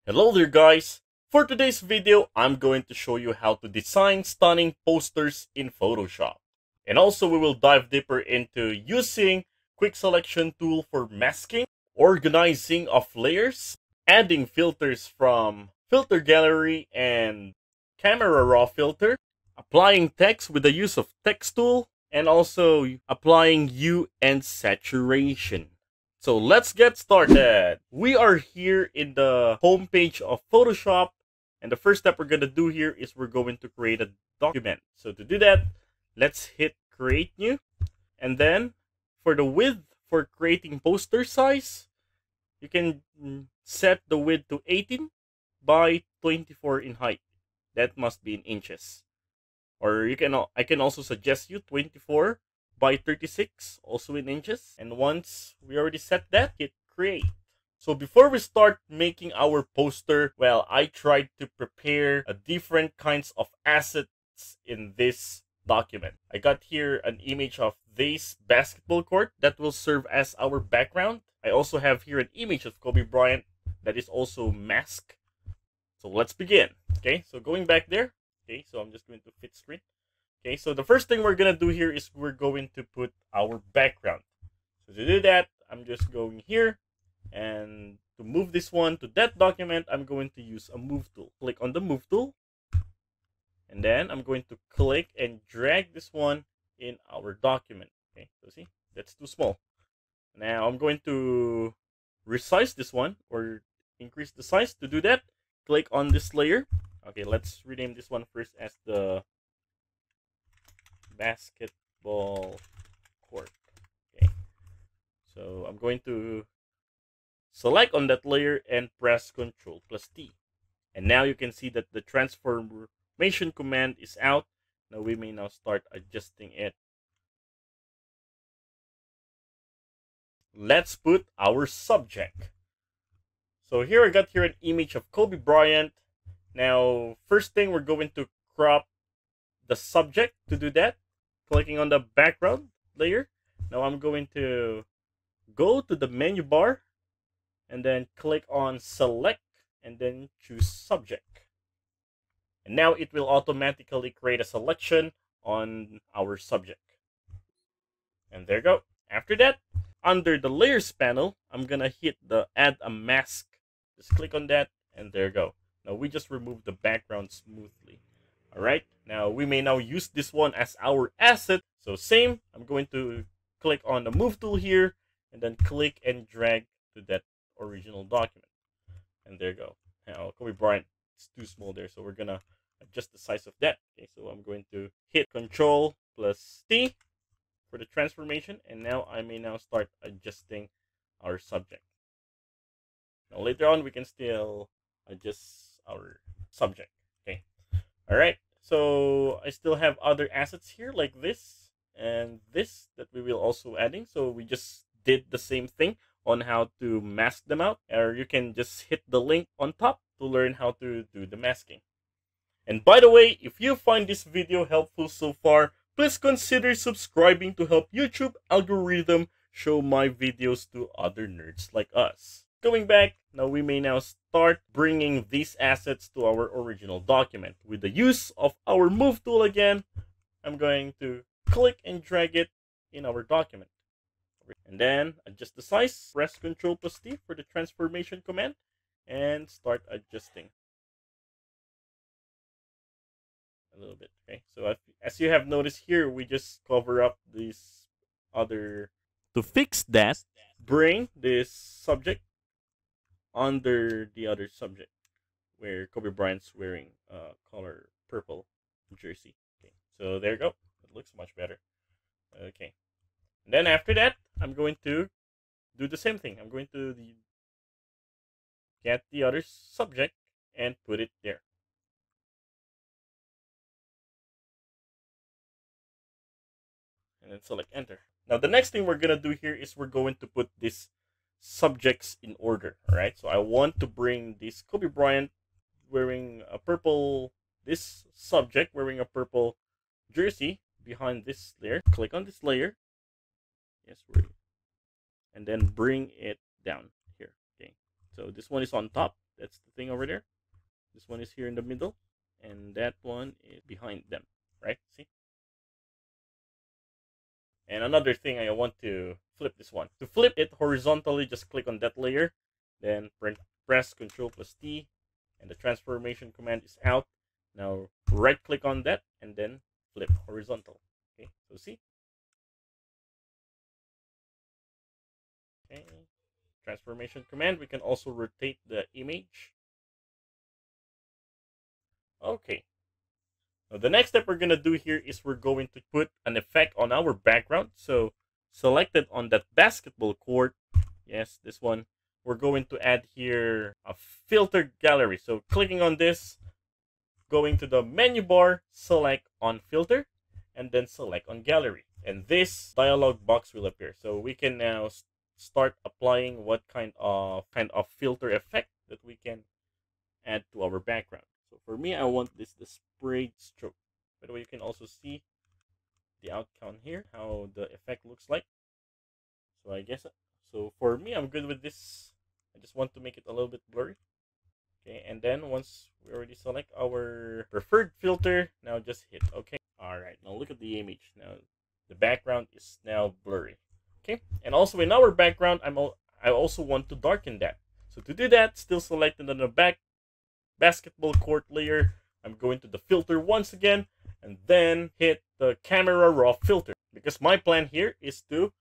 Hello there guys! For today's video, I'm going to show you how to design stunning posters in Photoshop. And also we will dive deeper into using quick selection tool for masking, organizing of layers, adding filters from filter gallery and camera raw filter, applying text with the use of text tool, and also applying hue and saturation. So let's get started. We are here in the home page of Photoshop, and the first step we're going to do here is we're going to create a document. So to do that, let's hit create new, and then for the width for creating poster size, you can set the width to 18 by 24 in height. That must be in inches. Or I can also suggest you 24 by 36, also in inches. And once we already set that, hit create. So before we start making our poster, well, I tried to prepare a different kinds of assets in this document. I got here an image of this basketball court that will serve as our background. I also have here an image of Kobe Bryant that is also masked. So let's begin. Okay, so going back there. Okay, so I'm just going to fit screen. Okay, so the first thing we're going to do here is we're going to put our background. So to do that, I'm just going here, and to move this one to that document, I'm going to use a move tool. Click on the move tool, and then I'm going to click and drag this one in our document. Okay, so see, that's too small. Now I'm going to resize this one or increase the size. To do that, click on this layer. Okay, let's rename this one first as the basketball court. Okay, so I'm going to select on that layer and press Ctrl+T. And now you can see that the transformation command is out. Now we may now start adjusting it. Let's put our subject. So here I got here an image of Kobe Bryant. Now, first thing, we're going to crop the subject. To do that, clicking on the background layer. Now I'm going to go to the menu bar and then click on select and then choose subject. And now it will automatically create a selection on our subject. And there you go. After that, under the layers panel, I'm gonna hit the add a mask. Just click on that, and there you go. Now we just remove the background smoothly. Alright, now we may now use this one as our asset. So same, I'm going to click on the move tool here, and then click and drag to that original document. And there you go. Now Kobe Bryant is too small there, so we're gonna adjust the size of that. Okay, so I'm going to hit Ctrl+T for the transformation, and now I may now start adjusting our subject. Now later on we can still adjust our subject. Okay, all right, so I still have other assets here like this and this that we will also adding. So we just did the same thing on how to mask them out, or you can just hit the link on top to learn how to do the masking. And by the way, if you find this video helpful so far, please consider subscribing to help YouTube algorithm show my videos to other nerds like us. Going back, now we may now start bringing these assets to our original document. With the use of our move tool again, I'm going to click and drag it in our document. And then adjust the size, press Ctrl+T for the transformation command, and start adjusting a little bit. Okay, so as you have noticed here, we just cover up this other. To fix that, bring this subject under the other subject where Kobe Bryant's wearing color purple jersey. Okay, so there you go. It looks much better. Okay, and then after that, I'm going to do the same thing. I'm going to get the other subject and put it there. And then select enter. Now the next thing we're gonna do here is we're going to put these subjects in order. All right, so I want to bring this Kobe Bryant wearing a purple, this subject wearing a purple jersey behind this layer. Click on this layer. Yes, and then bring it down here. Okay, so this one is on top. That's the thing over there. This one is here in the middle, and that one is behind them, right? See? And another thing, I want to flip this one. To flip it horizontally, just click on that layer, then press Ctrl plus T, and the transformation command is out. Now right click on that and then flip horizontal. Okay, so see? Okay, transformation command. We can also rotate the image. Okay. Now the next step we're going to do here is we're going to put an effect on our background. So selected on that basketball court, yes, this one, we're going to add here a filter gallery. So clicking on this, going to the menu bar, select on filter, and then select on gallery. And this dialog box will appear. So we can now start applying what kind of filter effect that we can add to our background. So for me, I want the sprayed stroke. By the way, you can also see the outcome here, how the effect looks like. So I guess, so for me, I'm good with this. I just want to make it a little bit blurry. Okay, and then once we already select our preferred filter, now just hit OK. Alright, now look at the image. Now the background is now blurry. Okay, and also in our background, I also want to darken that. So to do that, still selected on the basketball court layer, I'm going to the filter once again, and then hit the camera raw filter, because my plan here is to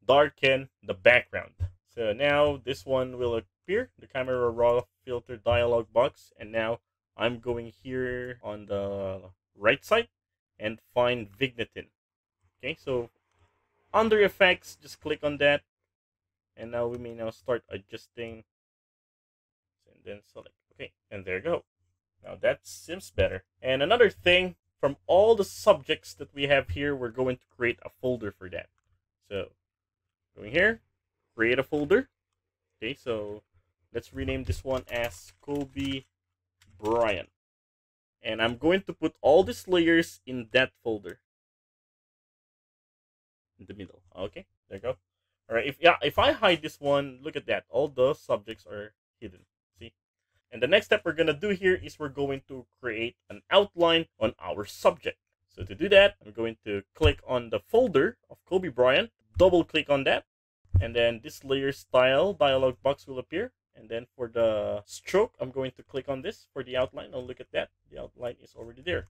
darken the background. So now this one will appear, the camera raw filter dialog box, and now I'm going here on the right side and find Vignetin. Okay, so under effects, just click on that, and now we may now start adjusting, and then select OK, and there you go. Now that seems better. And another thing, from all the subjects that we have here, we're going to create a folder for that. So going here, create a folder. Okay, so let's rename this one as Kobe Bryant. And I'm going to put all these layers in that folder. In the middle. Okay, there you go. Alright, if I hide this one, look at that. All the subjects are hidden. See? And the next step we're going to do here is we're going to create an outline on our subject. So to do that, I'm going to click on the folder of Kobe Bryant, double click on that, and then this layer style dialog box will appear. And then for the stroke, I'm going to click on this for the outline. Now look at that. The outline is already there.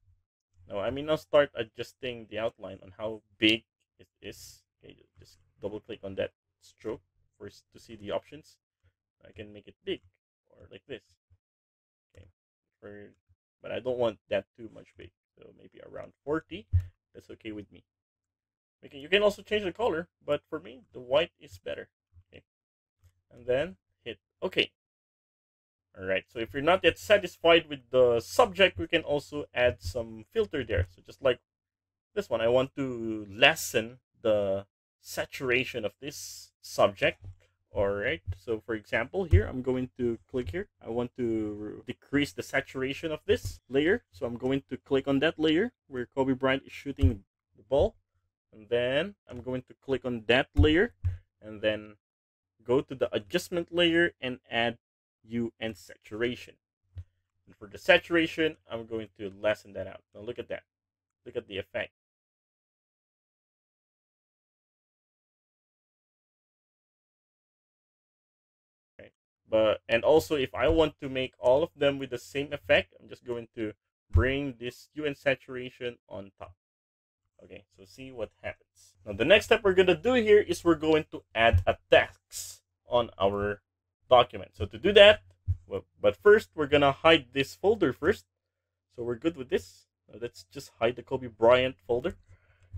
Now I may now start adjusting the outline on how big it is. Okay, just double click on that stroke first to see the options. I can make it big or like this. Okay, but I don't want that too much big, so maybe around 40. That's okay with me. Okay, you can also change the color, but for me the white is better. Okay, and then hit OK. Alright, so if you're not yet satisfied with the subject, we can also add some filter there. So just like this one, I want to lessen the saturation of this subject. Alright, so for example, here I'm going to click here. I want to decrease the saturation of this layer. So I'm going to click on that layer where Kobe Bryant is shooting the ball. And then I'm going to click on that layer and then go to the adjustment layer and add hue and saturation. And for the saturation, I'm going to lessen that out. Now look at that. Look at the effect. And also, if I want to make all of them with the same effect, I'm just going to bring this hue and saturation on top. Okay, so see what happens. Now the next step we're going to do here is we're going to add a text on our document. So to do that, but first we're going to hide this folder first. So we're good with this. Let's just hide the Kobe Bryant folder.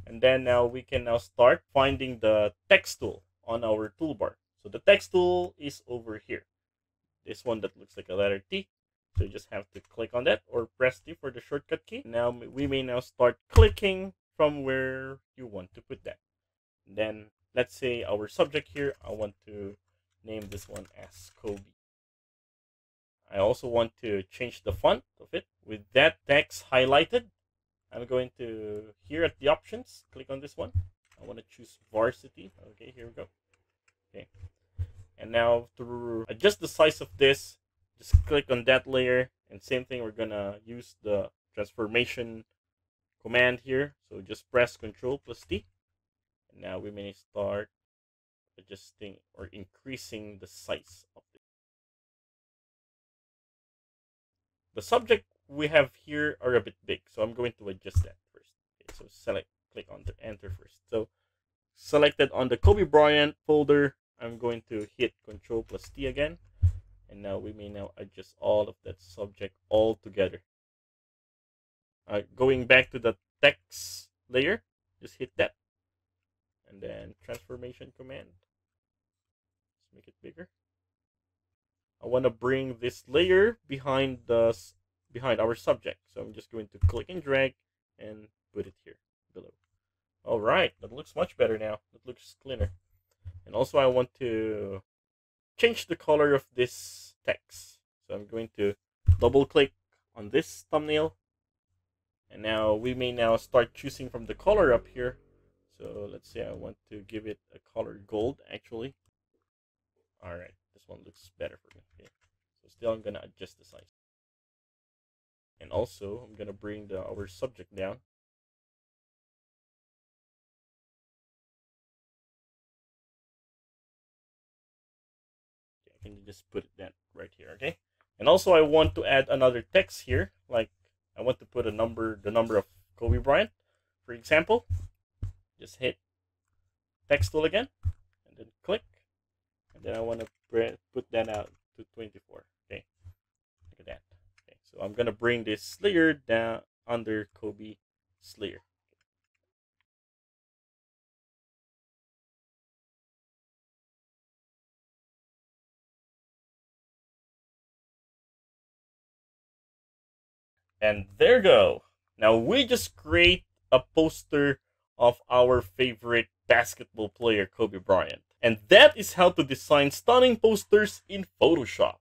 And then now we can now start finding the text tool on our toolbar. So the text tool is over here. This one that looks like a letter T. So you just have to click on that or press T for the shortcut key. Now we may now start clicking from where you want to put that. And then let's say our subject here, I want to name this one as Kobe. I also want to change the font of it. With that text highlighted, I'm going to, here at the options, click on this one. I want to choose varsity. Okay, here we go. Okay. And now to adjust the size of this, just click on that layer, and same thing, we're gonna use the transformation command here. So just press Ctrl+T, and now we may start adjusting or increasing the size of the subject we have here are a bit big, so I'm going to adjust that first. Okay, so click on the enter first. So selected on the Kobe Bryant folder, I'm going to hit Ctrl+T again, and now we may now adjust all of that subject all together. Going back to the text layer, just hit that, and then transformation command. Let's make it bigger. I want to bring this layer behind our subject, so I'm just going to click and drag and put it here below. All right, that looks much better now. That looks cleaner. And also, I want to change the color of this text, so I'm going to double click on this thumbnail, and now we may now start choosing from the color up here. So let's say I want to give it a color gold, actually. All right, this one looks better for me. Okay. So still, I'm gonna adjust the size, and also I'm gonna bring our subject down. Okay, I can just put that right here. Okay, and also I want to add another text here. Like I want to put a number, the number of Kobe Bryant, for example. Just hit text tool again, and then click. And then I want to put that out to 24. Okay, look at that. Okay, so I'm gonna bring this layer down under Kobe's layer. And there you go. Now we just create a poster of our favorite basketball player, Kobe Bryant. And that is how to design stunning posters in Photoshop.